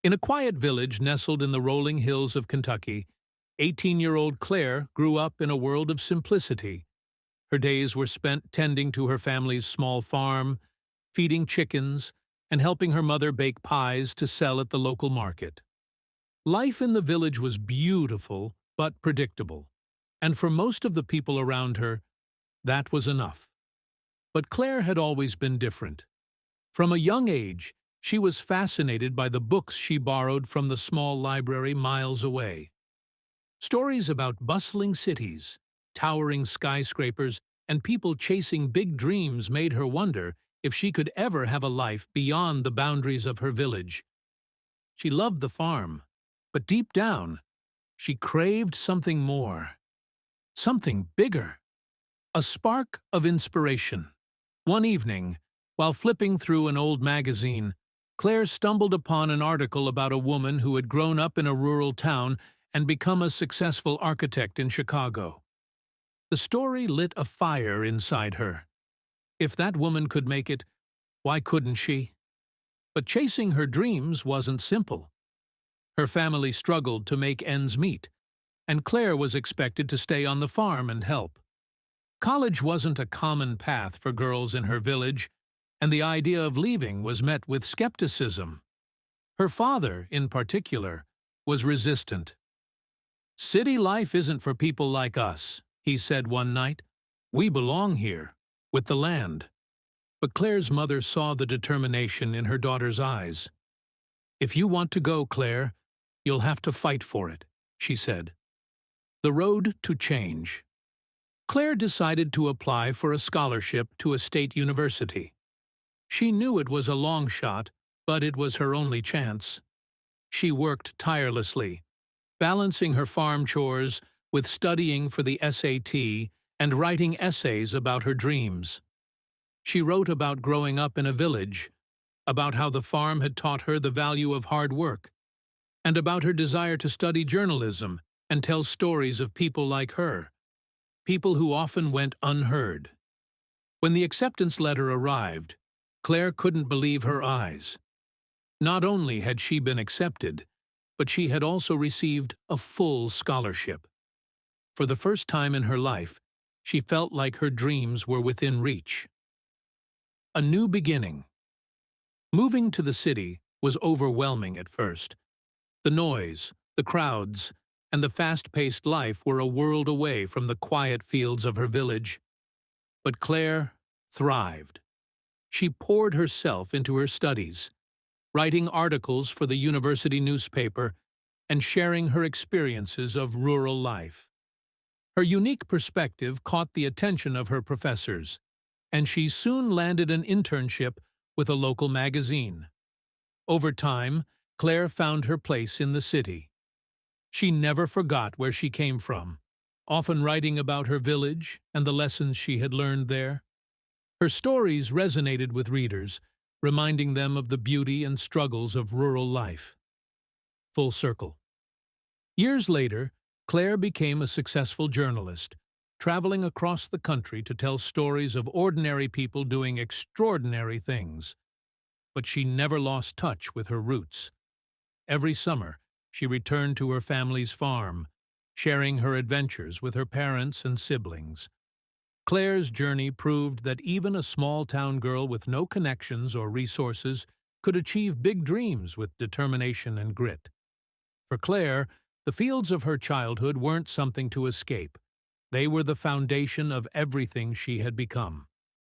In a quiet village nestled in the rolling hills of Kentucky, 18-year-old Claire grew up in a world of simplicity. Her days were spent tending to her family's small farm, feeding chickens, and helping her mother bake pies to sell at the local market. Life in the village was beautiful but predictable, and for most of the people around her, that was enough. But Claire had always been different. From a young age, she was fascinated by the books she borrowed from the small library miles away. Stories about bustling cities, towering skyscrapers, and people chasing big dreams made her wonder if she could ever have a life beyond the boundaries of her village. She loved the farm, but deep down, she craved something more, something bigger, a spark of inspiration. One evening, while flipping through an old magazine, Claire stumbled upon an article about a woman who had grown up in a rural town and become a successful architect in Chicago. The story lit a fire inside her. If that woman could make it, why couldn't she? But chasing her dreams wasn't simple. Her family struggled to make ends meet, and Claire was expected to stay on the farm and help. College wasn't a common path for girls in her village, and the idea of leaving was met with skepticism. Her father, in particular, was resistant. "City life isn't for people like us," he said one night. "We belong here, with the land." But Claire's mother saw the determination in her daughter's eyes. "If you want to go, Claire, you'll have to fight for it," she said. The road to change. Claire decided to apply for a scholarship to a state university. She knew it was a long shot, but it was her only chance. She worked tirelessly, balancing her farm chores with studying for the SAT and writing essays about her dreams. She wrote about growing up in a village, about how the farm had taught her the value of hard work, and about her desire to study journalism and tell stories of people like her, people who often went unheard. When the acceptance letter arrived, Claire couldn't believe her eyes. Not only had she been accepted, but she had also received a full scholarship. For the first time in her life, she felt like her dreams were within reach. A new beginning. Moving to the city was overwhelming at first. The noise, the crowds, and the fast-paced life were a world away from the quiet fields of her village. But Claire thrived. She poured herself into her studies, writing articles for the university newspaper and sharing her experiences of rural life. Her unique perspective caught the attention of her professors, and she soon landed an internship with a local magazine. Over time, Claire found her place in the city. She never forgot where she came from, often writing about her village and the lessons she had learned there. Her stories resonated with readers, reminding them of the beauty and struggles of rural life. Full circle. Years later, Claire became a successful journalist, traveling across the country to tell stories of ordinary people doing extraordinary things. But she never lost touch with her roots. Every summer, she returned to her family's farm, sharing her adventures with her parents and siblings. Claire's journey proved that even a small-town girl with no connections or resources could achieve big dreams with determination and grit. For Claire, the fields of her childhood weren't something to escape. They were the foundation of everything she had become.